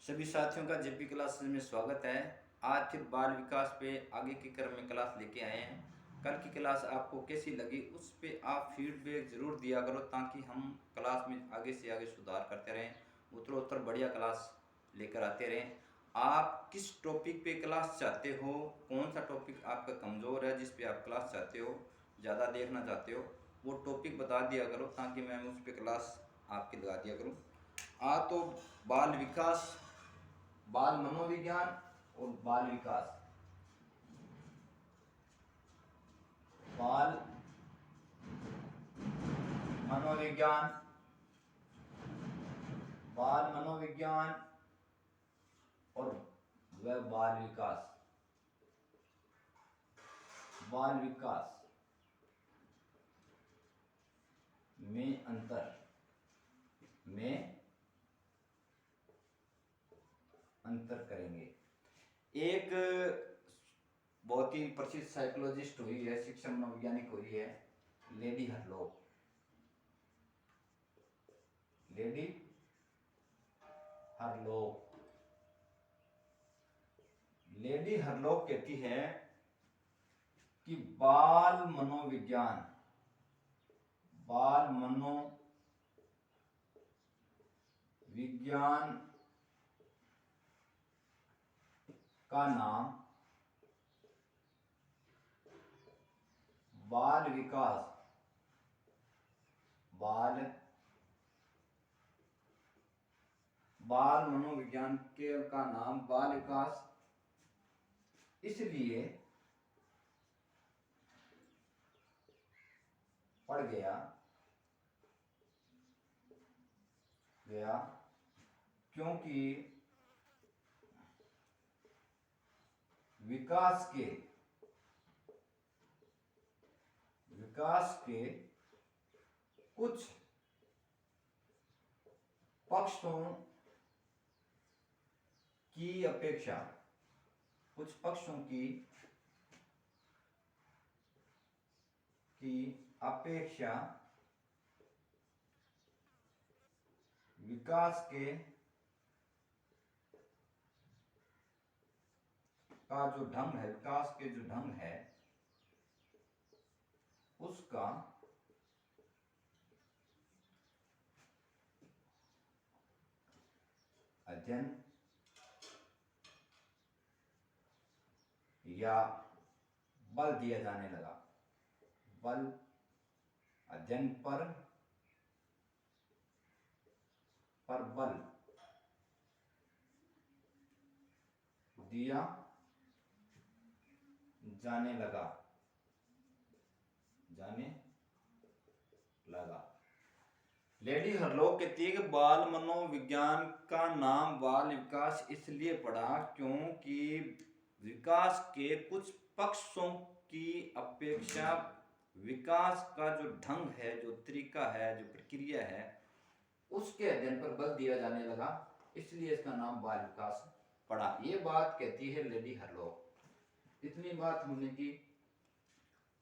सभी साथियों का जेपी क्लासेस में स्वागत है। आज फिर बाल विकास पे आगे के क्रम में क्लास लेके आए हैं। कल की क्लास आपको कैसी लगी उस पे आप फीडबैक ज़रूर दिया करो ताकि हम क्लास में आगे से आगे सुधार करते रहें, उत्तरोत्तर बढ़िया क्लास लेकर आते रहें। आप किस टॉपिक पे क्लास चाहते हो, कौन सा टॉपिक आपका कमज़ोर है जिस पे आप क्लास चाहते हो, ज़्यादा देखना चाहते हो, वो टॉपिक बता दिया करो ताकि मैं उस पर क्लास आपकी लगा दिया करूँ। तो बाल विकास, बाल मनोविज्ञान और बाल विकास, बाल मनोविज्ञान, बाल मनोविज्ञान और वह बाल विकास, बाल विकास में अंतर करेंगे। एक बहुत ही प्रसिद्ध साइकोलॉजिस्ट हुई है, शिक्षण मनोवैज्ञानिक हुई है, lady Hurlock. Lady Hurlock, lady Hurlock कहती है कि बाल मनोविज्ञान, बाल मनोविज्ञान का नाम बाल विकास, बाल मनोविज्ञान का नाम बाल विकास इसलिए पड़ गया क्योंकि विकास के कुछ पक्षों की अपेक्षा, कुछ पक्षों की अपेक्षा विकास का जो ढंग है, विकास के जो ढंग है उसका अध्ययन या बल दिया जाने लगा। बल, अध्ययन पर बल दिया जाने लगा। लेडी हरलॉक कहती है कि बाल मनोविज्ञान का नाम बाल विकास इसलिए पड़ा क्योंकि विकास के कुछ पक्षों की अपेक्षा विकास का जो ढंग है, जो तरीका है, जो प्रक्रिया है, उसके अध्ययन पर बल दिया जाने लगा, इसलिए इसका नाम बाल विकास पड़ा। ये बात कहती है लेडी हरलॉक। इतनी बात हमने की।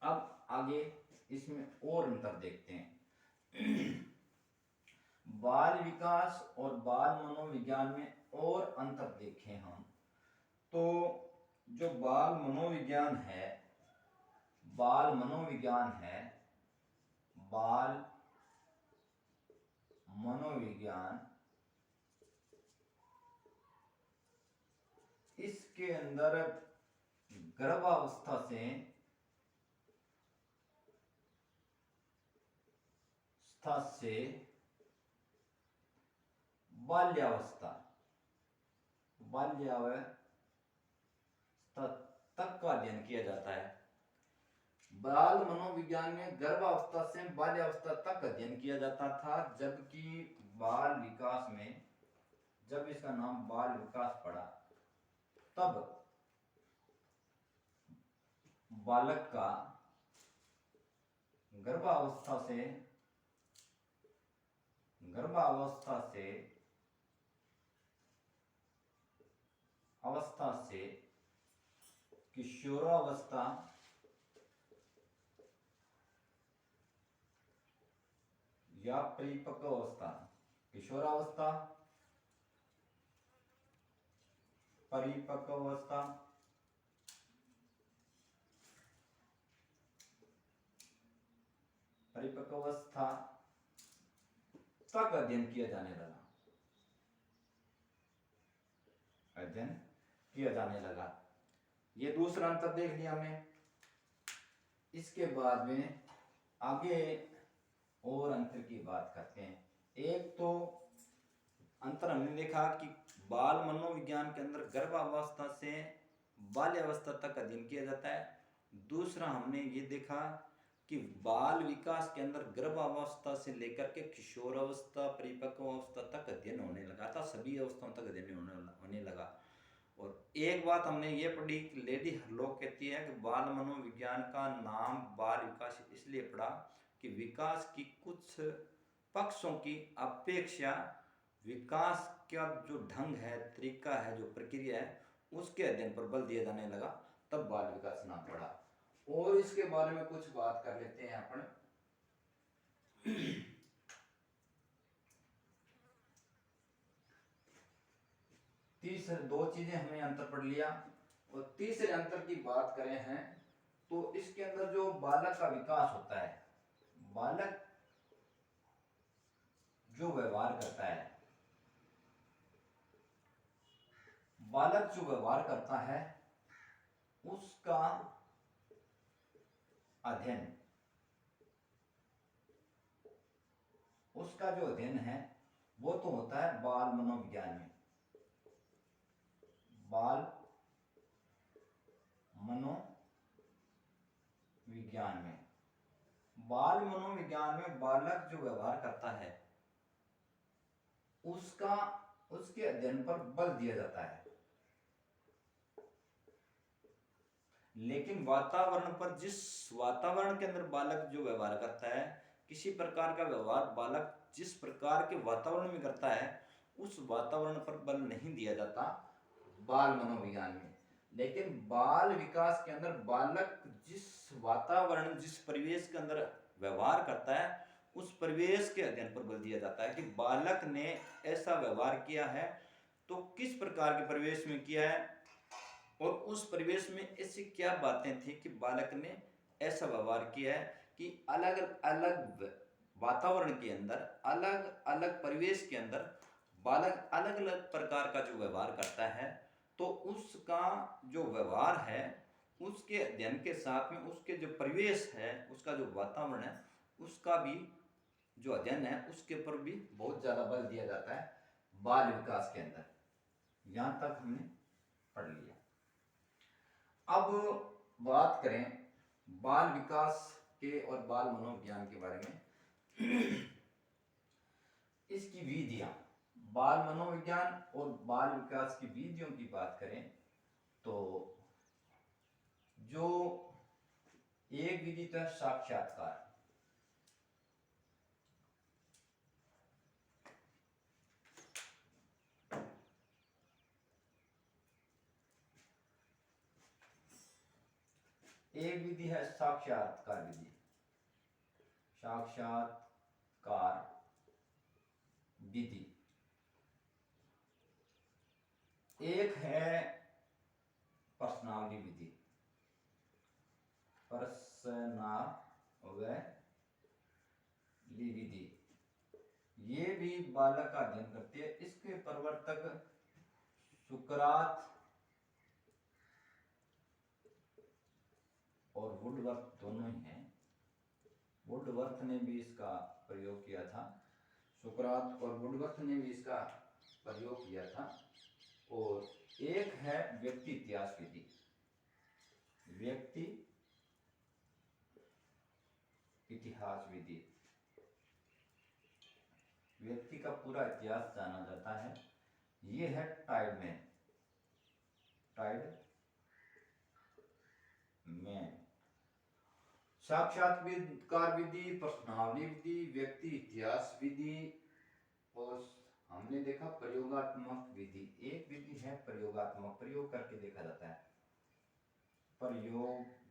अब आगे इसमें और अंतर देखते हैं। बाल विकास और बाल मनोविज्ञान में और अंतर देखें हम तो जो बाल मनोविज्ञान है, बाल मनोविज्ञान इसके अंदर गर्भावस्था से बाल्यावस्था तक का अध्ययन किया जाता है। बाल मनोविज्ञान में गर्भावस्था से बाल्यावस्था तक अध्ययन किया जाता था, जबकि बाल विकास में जब इसका नाम बाल विकास पड़ा तब बालक का गर्भावस्था से किशोरावस्था या परिपक्व अवस्था, किशोरावस्था परिपक्वावस्था, परिपक्वावस्था तक अध्ययन किया जाने लगा, अध्ययन किया जाने लगा। ये दूसरा अंतर देख लिया हमने। इसके बाद में आगे और अंतर की बात करते हैं। एक तो अंतर हमने देखा कि बाल मनोविज्ञान के अंदर गर्भावस्था से बाल्यावस्था तक अध्ययन किया जाता है। दूसरा हमने ये देखा कि बाल विकास के अंदर गर्भावस्था से लेकर के किशोरावस्था, परिपक्व अवस्था तक अध्ययन होने लगा था, सभी अवस्थाओं तक अध्ययन होने लगा। और एक बात हमने ये पढ़ी कि लेडी हरलॉक कहती है कि बाल मनोविज्ञान का नाम बाल विकास इसलिए पड़ा कि विकास की कुछ पक्षों की अपेक्षा विकास का जो ढंग है, तरीका है, जो प्रक्रिया है, उसके अध्ययन पर बल दिया जाने लगा, तब बाल विकास नाम पड़ा। और इसके बारे में कुछ बात कर लेते हैं अपन। तीसरे दो चीजें हमने अंतर पढ़ लिया, और तीसरे अंतर की बात करें हैं तो इसके अंदर जो बालक का विकास होता है, बालक जो व्यवहार करता है, बालक जो व्यवहार करता है उसका अध्ययन, उसका जो अध्ययन है वो तो होता है बाल मनोविज्ञान में। बाल मनोविज्ञान में, बाल मनोविज्ञान में बालक जो व्यवहार करता है उसका, उसके अध्ययन पर बल दिया जाता है। लेकिन वातावरण पर, जिस वातावरण के अंदर बालक जो व्यवहार करता है, किसी प्रकार का व्यवहार बालक जिस प्रकार के वातावरण में करता है, उस वातावरण पर बल नहीं दिया जाता बाल मनोविज्ञान में। लेकिन बाल विकास के अंदर बालक जिस वातावरण, जिस परिवेश के अंदर व्यवहार करता है, उस परिवेश के अध्ययन पर बल दिया जाता है कि बालक ने ऐसा व्यवहार किया है तो किस प्रकार के परिवेश में किया है, और उस परिवेश में ऐसी क्या बातें थी कि बालक ने ऐसा व्यवहार किया है कि अलग अलग वातावरण के अंदर, अलग अलग परिवेश के अंदर बालक अलग अलग प्रकार का जो व्यवहार करता है, तो उसका जो व्यवहार है उसके अध्ययन के साथ में उसके जो परिवेश है, उसका जो वातावरण है, उसका भी जो अध्ययन है उसके ऊपर भी बहुत ज्यादा बल दिया जाता है बाल विकास के अंदर। यहां तक हमने पढ़ लिया। अब बात करें बाल विकास के और बाल मनोविज्ञान के बारे में। इसकी विधियां, बाल मनोविज्ञान और बाल विकास की विधियों की बात करें तो जो एक विधि तो है साक्षात्कार। एक विधि है साक्षात्कार विधि, साक्षात्कार विधि। एक है प्रश्नावली विधि, प्रश्नावली विधि। ये भी बालक का अध्ययन करती है। इसके प्रवर्तक सुकरात और वुडवर्थ दोनों ही हैं। वुडवर्थ ने भी इसका प्रयोग किया था, सुकरात और वुडवर्थ ने भी इसका प्रयोग किया था। और एक है व्यक्ति इतिहास विधि, व्यक्ति इतिहास विधि। व्यक्ति का पूरा इतिहास जाना जाता है। ये है टाइडमैन, टाइडमैन। साक्षात्कार विधि, प्रश्नावली विधि, व्यक्ति इतिहास विधि, और हमने देखा प्रयोगात्मक विधि। एक विधि है प्रयोगात्मक, प्रयोग करके देखा जाता है, प्रयोगात्मक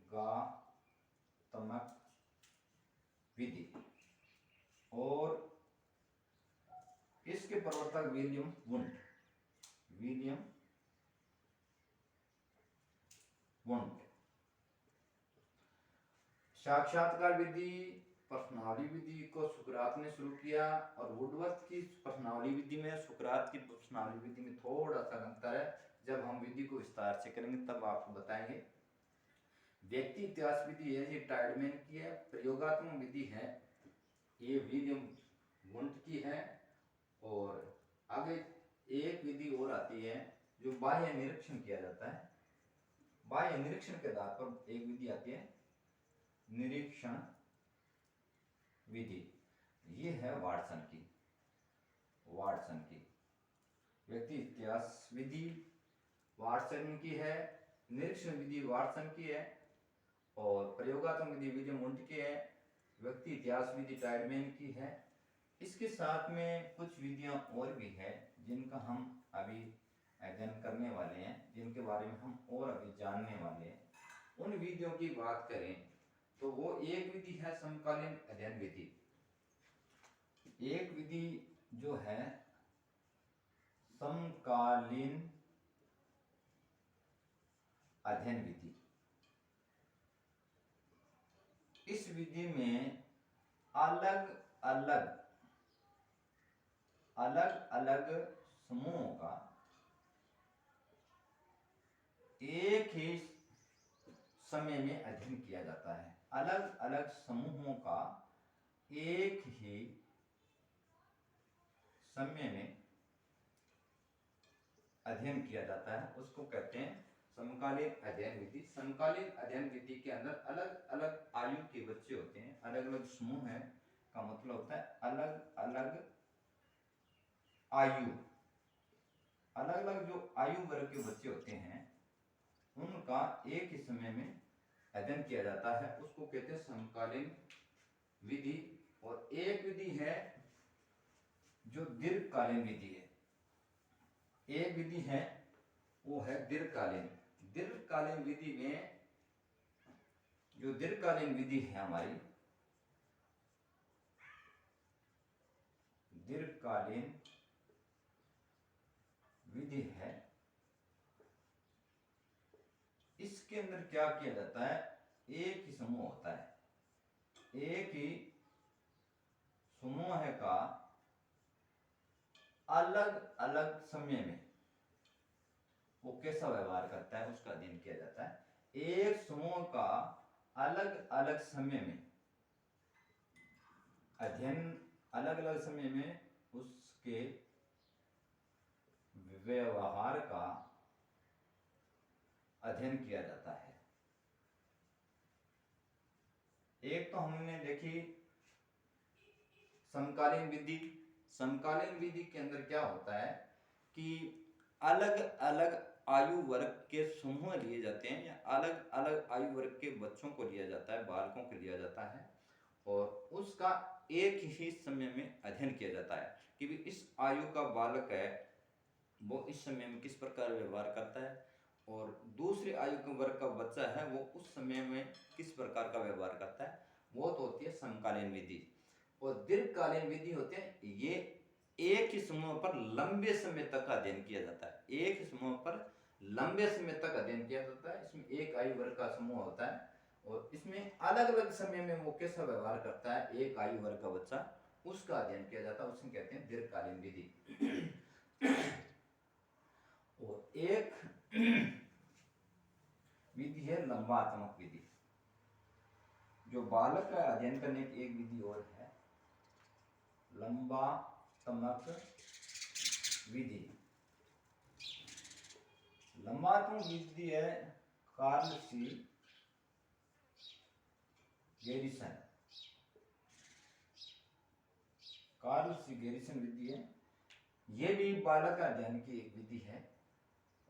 विधि। और इसके प्रवर्तक विलियम वुंड, विलियम वुंट। साक्षात्कार विधि, प्रश्नावली विधि को सुकरात ने शुरू किया, और वुडवर्थ की प्रश्नावली विधि में सुकरात की प्रश्नावली विधि में थोड़ा सा अंतर है। जब हम विधि को विस्तार से करेंगे तब आपको बताएंगे। व्यक्ति इतिहास विधि है, ये टाइडमैन की है। प्रयोगात्मक विधि है, ये विलियम वुंट की है। और आगे एक विधि और आती है जो बाह्य निरीक्षण किया जाता है। बाह्य निरीक्षण के आधार पर एक विधि आती है, निरीक्षण विधि। ये है वाटसन की, वाटसन की। व्यक्ति इतिहास विधि वाटसन की है, निरीक्षण विधि वाटसन की है, और प्रयोगात्मक विधि विलियम वुंट की है, व्यक्ति इतिहास विधि टाइडमैन की है। इसके साथ में कुछ विधियां और भी है जिनका हम अभी अध्ययन करने वाले हैं, जिनके बारे में हम और अभी जानने वाले हैं। उन विधियों की बात करें तो वो एक विधि है समकालीन अध्ययन विधि। एक विधि जो है समकालीन अध्ययन विधि। इस विधि में अलग अलग समूहों का एक ही समय में अध्ययन किया जाता है। अलग अलग समूहों का एक ही समय में अध्ययन किया जाता है, उसको कहते हैं समकालीन अध्ययन विधि। समकालीन अध्ययन विधि के अंदर अलग अलग आयु के बच्चे होते हैं, अलग अलग समूह है का मतलब होता है अलग अलग आयु। अलग अलग जो आयु वर्ग के बच्चे होते हैं उनका एक ही समय में अध्ययन किया जाता है, उसको कहते हैं समकालीन विधि। और एक विधि है जो दीर्घकालीन विधि है। एक विधि है वो है दीर्घकालीन। दीर्घकालीन विधि में जो दीर्घकालीन विधि है हमारी, दीर्घकालीन विधि है, इसके अंदर क्या किया जाता है, एक ही समूह होता है। एक ही समूह का अलग अलग समय में वो कैसा व्यवहार करता है उसका अध्ययन किया जाता है। एक समूह का अलग अलग समय में अध्ययन, अलग अलग समय में उसके व्यवहार का अध्ययन किया जाता है। एक तो हमने देखी समकालीन विधि। समकालीन विधि के अंदर क्या होता है कि अलग अलग आयु वर्ग के समूह लिए जाते हैं, या अलग अलग आयु वर्ग के बच्चों को लिया जाता है, बालकों को लिया जाता है, और उसका एक ही समय में अध्ययन किया जाता है कि भी इस आयु का बालक है वो इस समय में किस प्रकार व्यवहार करता है, और दूसरे आयु के वर्ग का बच्चा है वो उस समय में किस प्रकार का व्यवहार करता है। वो तो होती है समकालीन विधि। और दीर्घकालीन विधि होते हैं, ये एक ही समूह पर लंबे समय तक अध्ययन किया जाता है। एक ही समूह पर लंबे समय तक अध्ययन किया जाता है। इसमें एक आयु वर्ग का समूह होता है और इसमें अलग अलग समय में वो कैसा व्यवहार करता है एक आयु वर्ग का बच्चा, उसका अध्ययन किया जाता है, उसे कहते हैं दीर्घकालीन विधि। और एक विधि है लंबात्मक विधि। जो बालक का अध्ययन करने की एक विधि और है लंबात्मक विधि। लंबात्मक विधि है कार्ल सी गैरिसन। कार्ल सी गैरिसन विधि है, यह भी बालक का अध्ययन की एक विधि है।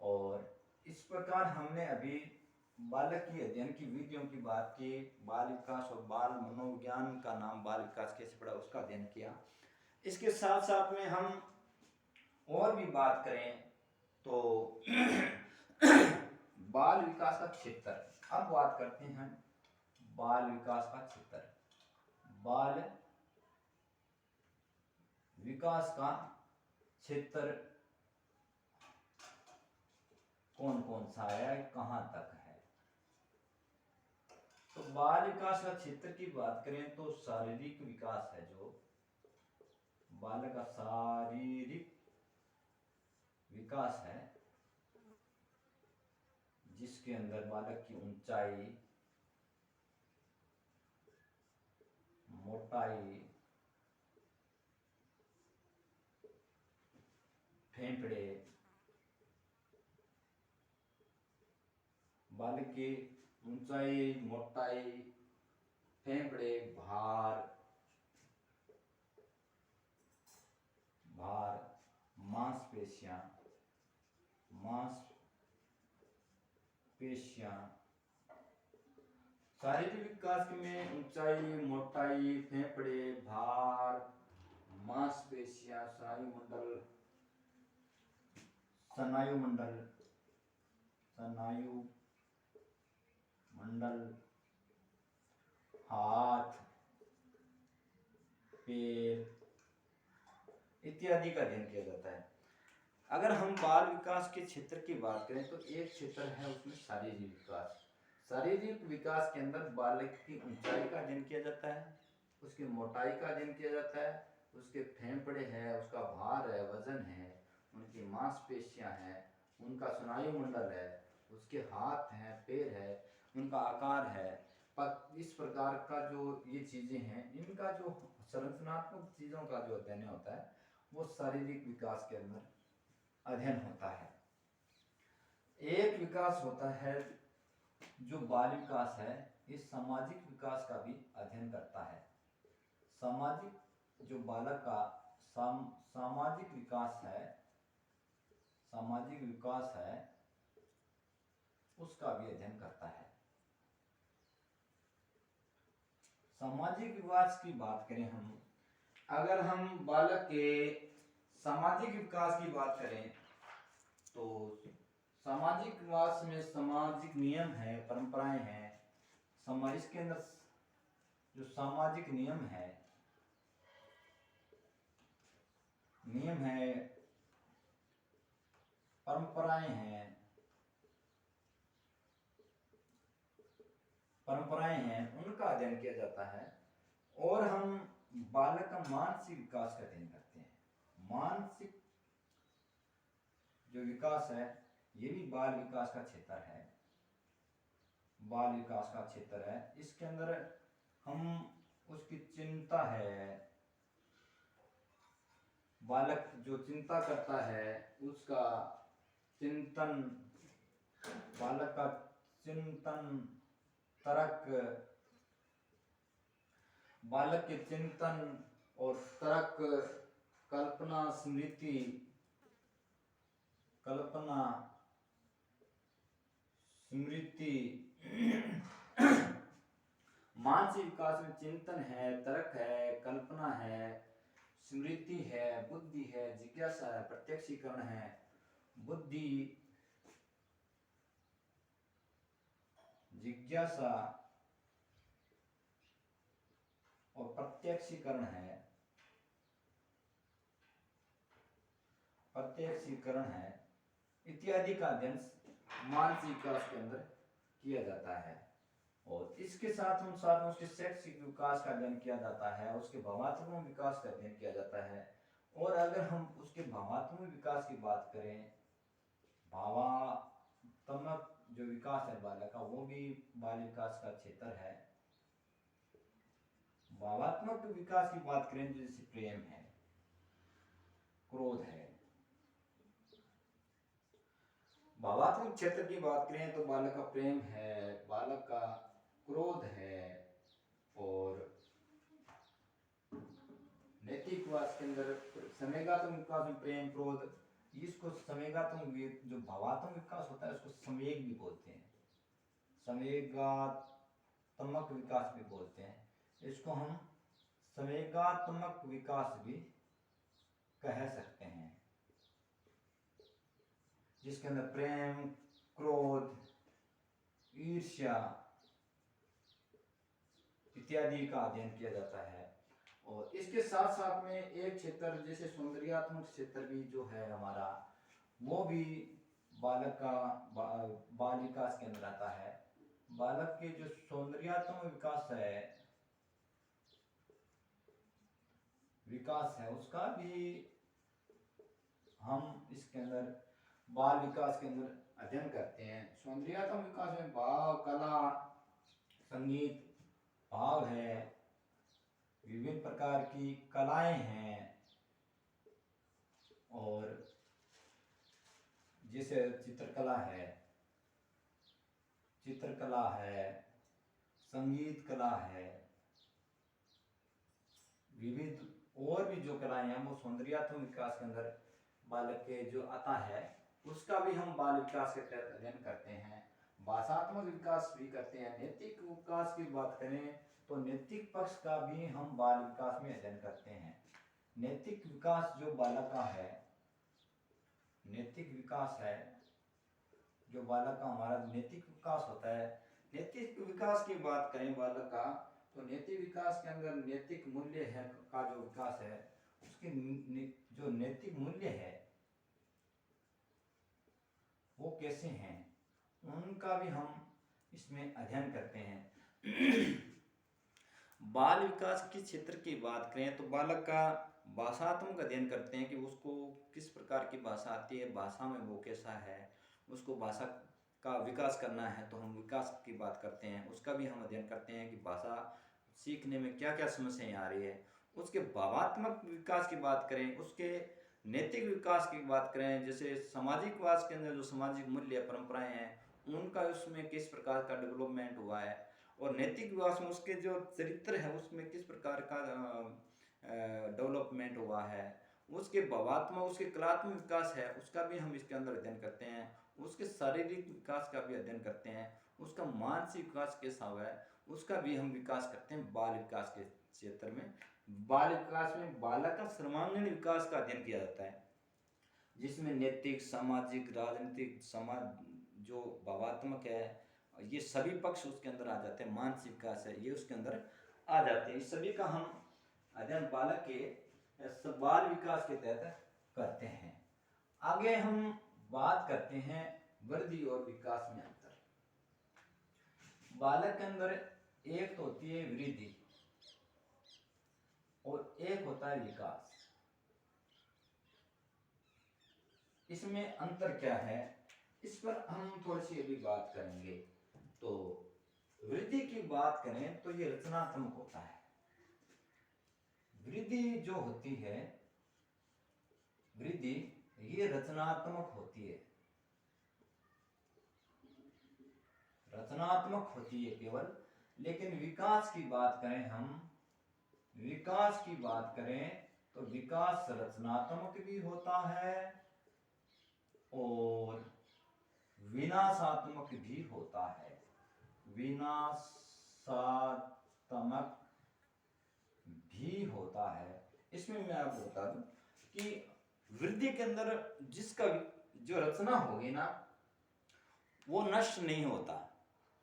और इस प्रकार हमने अभी बालक की अध्ययन की विधियों की बात की। बाल विकास और बाल मनोविज्ञान का नाम बाल विकास कैसे पड़ा उसका अध्ययन किया। इसके साथ साथ में हम और भी बात करें तो बाल विकास का क्षेत्र। अब बात करते हैं बाल विकास का क्षेत्र। बाल विकास का क्षेत्र कौन कौन सा है, कहां तक है, तो बाल विकास का क्षेत्र की बात करें तो शारीरिक विकास है, जो बालक का शारीरिक विकास है, जिसके अंदर बालक की ऊंचाई, मोटाई, फेफड़े, बालक की ऊंचाई, मोटाई, फेफड़े, भार, मांसपेशियां, शारीरिक विकास में ऊंचाई, मोटाई, फेफड़े, भार, मांसपेशियां, स्नायु मंडल, हाथ, पैर इत्यादि का अध्ययन किया जाता है। अगर हम बाल विकास के क्षेत्र की बात करें तो एक क्षेत्र है उसमें शारीरिक विकास। शारीरिक विकास के अंदर बालक की ऊंचाई का अध्ययन किया जाता है, उसकी मोटाई का अध्ययन किया जाता है, उसके फेफड़े है, उसका भार है, वजन है, उनकी मांसपेशियां हैं, उनका स्नायु मंडल है, उसके हाथ हैं, पैर है, उनका आकार है। इस प्रकार का जो ये चीजें हैं, इनका जो संरचनात्मक चीजों का जो अध्ययन होता है वो शारीरिक विकास के अंदर अध्ययन होता है। एक विकास होता है जो बाल विकास है, ये सामाजिक विकास का भी अध्ययन करता है। सामाजिक जो बालक का सामाजिक विकास है उसका भी अध्ययन करता है। सामाजिक विकास की बात करें हम, अगर हम बालक के सामाजिक विकास की बात करें तो सामाजिक विकास में सामाजिक नियम है, परंपराएं हैं। समाज के अंदर जो सामाजिक नियम है, परंपराएं हैं, उनका अध्ययन किया जाता है। और हम बालक का मानसिक विकास का अध्ययन करते हैं। मानसिक जो विकास है ये भी बाल विकास का क्षेत्र है। इसके अंदर हम उसकी चिंता है, बालक जो चिंता करता है उसका चिंतन, बालक का चिंतन, तर्क, बालक के चिंतन और तर्क, कल्पना, स्मृति, मानसिक विकास में चिंतन है, तर्क है, कल्पना है, स्मृति है, बुद्धि है, जिज्ञासा है, प्रत्यक्षीकरण है। बुद्धि, जिज्ञासा और प्रत्यक्षीकरण है इत्यादि का अध्ययन मानसिक विकास के अंदर किया जाता है। और इसके साथ में उसके शैक्षिक विकास का अध्ययन किया जाता है, उसके भावात्मक विकास का अध्ययन किया जाता है। और अगर हम उसके भावात्मक विकास की बात करें, भावात्मक जो विकास है बालक का, वो भी बाल विकास का क्षेत्र है। भावात्मक विकास की बात करें जैसे प्रेम है, क्रोध है। भावात्मक क्षेत्र की बात करें तो बालक का प्रेम है, बालक का क्रोध है, और नैतिक विकास के अंदर संवेगात्मक विकास में प्रेम, क्रोध, इसको संवेगात्मक जो भावात्मक विकास होता है उसको संवेग भी बोलते हैं, संवेगात्मक विकास भी बोलते हैं। इसको हम संवेगात्मक विकास भी कह सकते हैं, जिसके अंदर प्रेम, क्रोध, ईर्ष्या इत्यादि का अध्ययन किया जाता है। और इसके साथ साथ में एक क्षेत्र जैसे सौंदर्यात्मक क्षेत्र भी जो है हमारा, वो भी बालक का बाल विकास के अंदर आता है। बालक के जो सौंदर्यात्मक विकास है उसका भी हम इसके अंदर बाल विकास के अंदर अध्ययन करते हैं। सौंदर्यात्मक विकास में भाव, कला, संगीत, भाव है, विभिन्न प्रकार की कलाएं हैं, और जैसे चित्रकला है, संगीत कला है, विविध और भी जो कलाएं हैं वो सौंदर्यात्मक विकास के अंदर बालक के जो आता है उसका भी हम बाल विकास के तहत अध्ययन करते हैं। भाषात्मक विकास भी करते हैं। नैतिक विकास की बात करें तो नैतिक पक्ष का भी हम बाल विकास में अध्ययन करते हैं। नैतिक विकास जो बालक का है, नैतिक विकास है जो बालक का हमारा नैतिक विकास होता है। नैतिक विकास की बात करें बालक का तो नैतिक विकास के अंदर नैतिक मूल्य है का जो विकास है उसके जो नैतिक मूल्य है वो कैसे हैं उनका भी हम इसमें अध्ययन करते हैं। बाल विकास के क्षेत्र की बात करें तो बालक का भाषात्मक अध्ययन करते हैं कि उसको किस प्रकार की भाषा आती है, भाषा में वो कैसा है, उसको भाषा का विकास करना है तो हम विकास की बात करते हैं। उसका भी हम अध्ययन करते हैं कि भाषा सीखने में क्या क्या समस्याएं आ रही है। उसके भावात्मक विकास की बात करें, उसके नैतिक विकास की बात करें, जैसे सामाजिक विकास के अंदर जो सामाजिक मूल्य परंपराएं हैं उनका उसमें किस प्रकार का डेवलपमेंट हुआ है, और नैतिक विकास में उसके जो चरित्र है उसमें किस प्रकार का डेवलपमेंट हुआ है। उसके भावात्मक, उसके कलात्मक विकास है उसका भी हम इसके अंदर अध्ययन करते हैं। उसके शारीरिक विकास का भी अध्ययन करते हैं। उसका मानसिक विकास कैसा हुआ है उसका भी हम विकास करते हैं बाल विकास के क्षेत्र में। बाल विकास में बालक का सर्वांगीण विकास का अध्ययन किया जाता है जिसमें नैतिक, सामाजिक, राजनीतिक, समाज जो भावात्मक है ये सभी पक्ष उसके अंदर आ जाते हैं। मानसिक विकास है ये उसके अंदर आ जाते हैं। इस सभी का हम अध्ययन बालक के बाल विकास के तहत करते हैं। आगे हम बात करते हैं वृद्धि और विकास में अंतर। बालक के अंदर एक तो होती है वृद्धि और एक होता है विकास। इसमें अंतर क्या है इस पर हम थोड़ी सी अभी बात करेंगे। तो वृद्धि की बात करें तो ये रचनात्मक होता है। वृद्धि जो होती है, वृद्धि ये रचनात्मक होती है, रचनात्मक होती है केवल। लेकिन विकास की बात करें, हम विकास की बात करें तो विकास रचनात्मक भी होता है और विनाशात्मक भी होता है। विनाशात्मक भी होता है। इसमें मैं आपको बता दूं कि वृद्धि के अंदर जिसका जो रचना होगी ना वो नष्ट नहीं होता,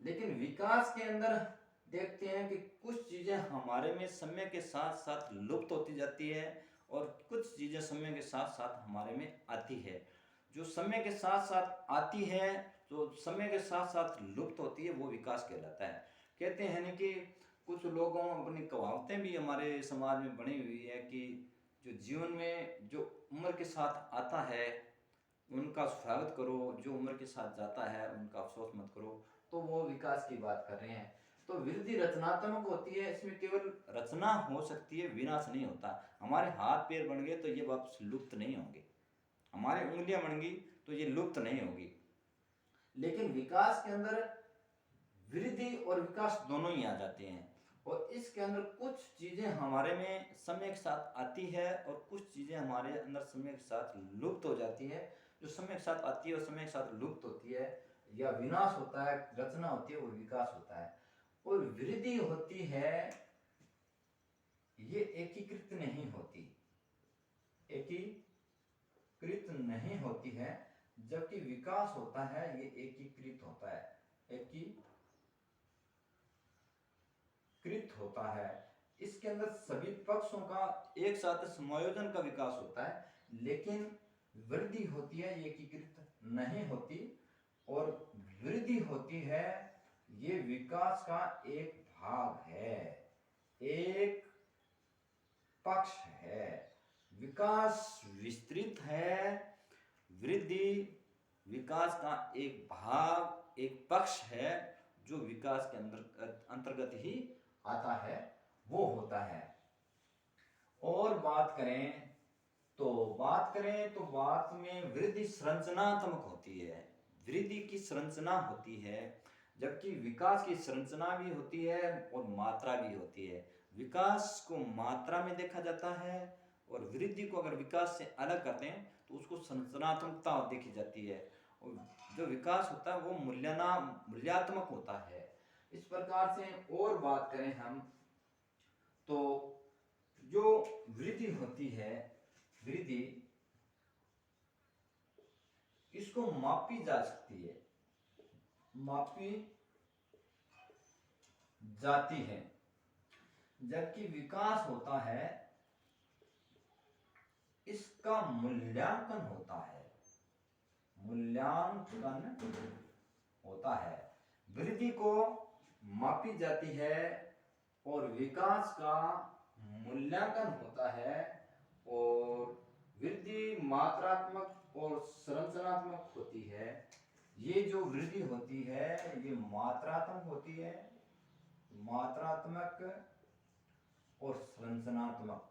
लेकिन विकास के अंदर देखते हैं कि कुछ चीजें हमारे में समय के साथ साथ लुप्त होती जाती है और कुछ चीजें समय के साथ साथ हमारे में आती है। जो समय के साथ साथ आती है, जो समय के साथ साथ लुप्त होती है वो विकास कहलाता है। कहते हैं ना कि कुछ लोगों अपनी कहावतें भी हमारे समाज में बनी हुई है कि जो जीवन में जो उम्र के साथ आता है उनका स्वागत करो, जो उम्र के साथ जाता है उनका अफसोस मत करो। तो वो विकास की बात कर रहे हैं। तो वृद्धि रचनात्मक होती है, इसमें केवल रचना हो सकती है, विनाश नहीं होता। हमारे हाथ पैर बन गए तो ये वापस लुप्त नहीं होंगे, हमारी उंगलियां बन गई तो ये लुप्त नहीं होगी। लेकिन विकास के अंदर वृद्धि और विकास दोनों ही आ जाते हैं और इसके अंदर कुछ चीजें हमारे में समय के साथ आती है और कुछ चीजें हमारे अंदर समय के साथ लुप्त हो जाती है। जो समय के साथ आती है और समय के साथ लुप्त होती है या विनाश होता है, रचना होती है, वो विकास होता है। और वृद्धि होती है ये एकीकृत नहीं होती, एकीकृत नहीं होती है, जबकि विकास होता है ये एकीकृत होता है, एकीकृत होता है। इसके अंदर सभी पक्षों का एक साथ समायोजन का विकास होता है। लेकिन वृद्धि होती है ये एकीकृत नहीं होती और वृद्धि होती है ये विकास का एक भाग है, एक पक्ष है। विकास विस्तृत है, वृद्धि विकास का एक भाग, एक पक्ष है जो विकास के अंतर्गत ही आता है, वो होता है। और बात करें तो बात में वृद्धि संरचनात्मक होती है, वृद्धि की संरचना होती है, जबकि विकास की संरचना भी होती है और मात्रा भी होती है। विकास को मात्रा में देखा जाता है और वृद्धि को अगर विकास से अलग करते हैं तो उसको संरचनात्मकता देखी जाती है। और जो विकास होता है वो मूल्यात्मक होता है। इस प्रकार से और बात करें हम तो जो वृद्धि होती है, वृद्धि इसको मापी जा सकती है, मापी जाती है, जबकि विकास होता है इसका मूल्यांकन होता है, मूल्यांकन होता है। वृद्धि को मापी जाती है और विकास का मूल्यांकन होता है। और वृद्धि मात्रात्मक और संरचनात्मक होती है। ये जो वृद्धि होती है ये मात्रात्मक होती है, मात्रात्मक और संरचनात्मक,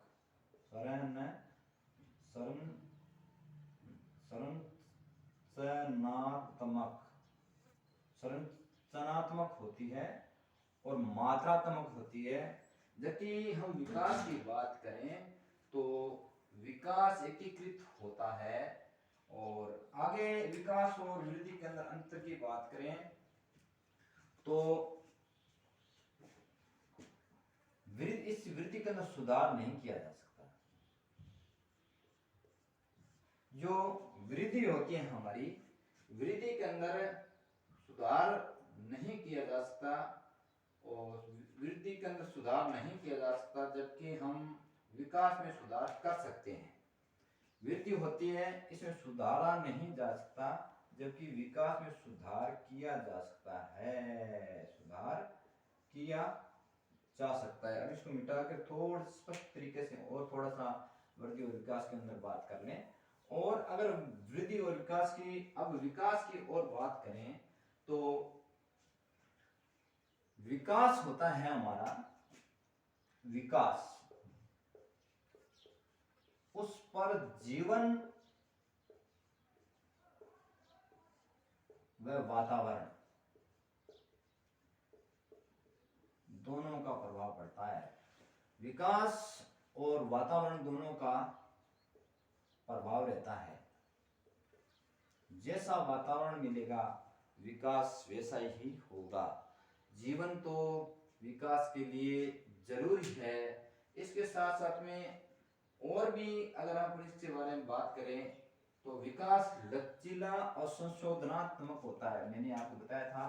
संरचनात्मक होती है और मात्रात्मक होती है। जबकि हम विकास की बात करें तो विकास एकीकृत होता है। और आगे विकास और वृद्धि के अंदर अंतर की बात करें तो इस वृद्धि के अंदर सुधार नहीं किया जा सकता। जो वृद्धि होती है हमारी, वृद्धि के अंदर सुधार नहीं किया जा सकता और वृद्धि के अंदर सुधार नहीं किया जा सकता, जबकि हम विकास में सुधार कर सकते हैं। वृद्धि होती है इसमें सुधारा नहीं जा सकता, जबकि विकास में सुधार किया जा सकता है, सुधार किया जा सकता है। अब इसको मिटाकर थोड़ा स्पष्ट तरीके से और थोड़ा सा वृद्धि और विकास के अंदर बात कर लें। और अगर वृद्धि और विकास की, अब विकास की और बात करें तो विकास होता है हमारा, विकास उस पर जीवन व वातावरण दोनों का प्रभाव पड़ता है। विकास और वातावरण दोनों का प्रभाव रहता है। जैसा वातावरण मिलेगा विकास वैसा ही होगा। जीवन तो विकास के लिए जरूरी है। इसके साथ साथ में और भी अगर हम इसके बारे में बात करें तो विकास लचीला और संशोधनात्मक होता है। मैंने आपको बताया था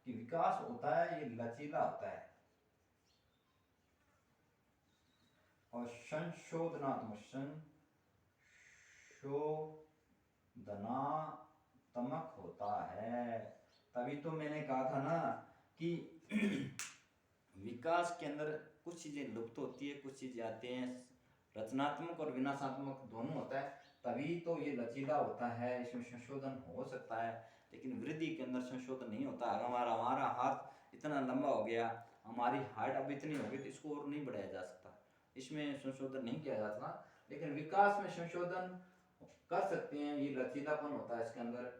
कि विकास होता है ये लचीला होता है और संशोधनात्मक होता है। तभी तो मैंने कहा था ना कि विकास के अंदर कुछ चीजें लुप्त होती है, कुछ चीजें आती हैं, रचनात्मक और विनाशात्मक दोनों होता है, तभी तो ये लचीला होता है, इसमें संशोधन हो सकता है। लेकिन वृद्धि के अंदर संशोधन नहीं होता। हमारा हाथ इतना लंबा हो गया, हमारी हाइट अब इतनी हो गई तो इसको और नहीं बढ़ाया जा सकता, इसमें संशोधन नहीं किया जा सकता। लेकिन विकास में संशोधन कर सकते हैं, ये लचीलापन होता है इसके अंदर।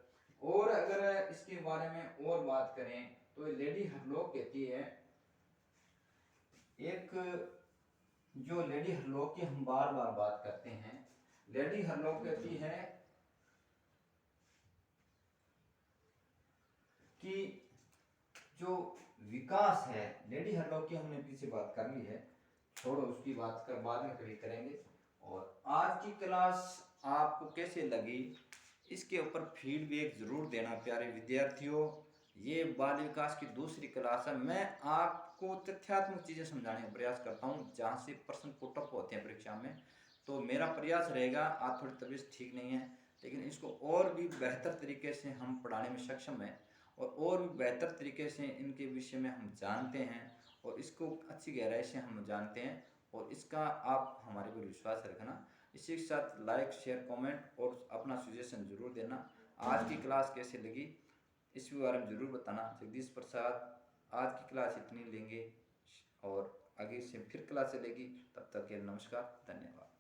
और अगर इसके बारे में और बात करें तो लेडी हरलॉक कहती है, एक जो लेडी हरलॉक की हम बार बार बात करते हैं, लेडी हरलॉक कहती है कि जो विकास है, लेडी हरलॉक की हमने पीछे बात कर ली है, छोड़ो उसकी बात कर बाद में कभी करेंगे। और आज की क्लास आपको कैसे लगी इसके ऊपर फीडबैक जरूर देना प्यारे विद्यार्थियों। ये बाल विकास की दूसरी क्लास है। मैं आपको तथ्यात्मक चीजें समझाने का प्रयास करता हूँ जहाँ से प्रश्न पुटअप होते हैं परीक्षा में। तो मेरा प्रयास रहेगा, आज थोड़ी तबीयत ठीक नहीं है लेकिन इसको और भी बेहतर तरीके से हम पढ़ाने में सक्षम हैं और भी बेहतर तरीके से इनके विषय में हम जानते हैं और इसको अच्छी गहराई से हम जानते हैं, और इसका आप हमारे पर विश्वास रखना। इसी के साथ लाइक शेयर कमेंट और अपना सजेशन जरूर देना। आज की क्लास कैसे लगी इस बारे में ज़रूर बताना। जगदीश प्रसाद, आज की क्लास इतनी लेंगे और आगे से फिर क्लास चलेगी। तब तक के नमस्कार, धन्यवाद।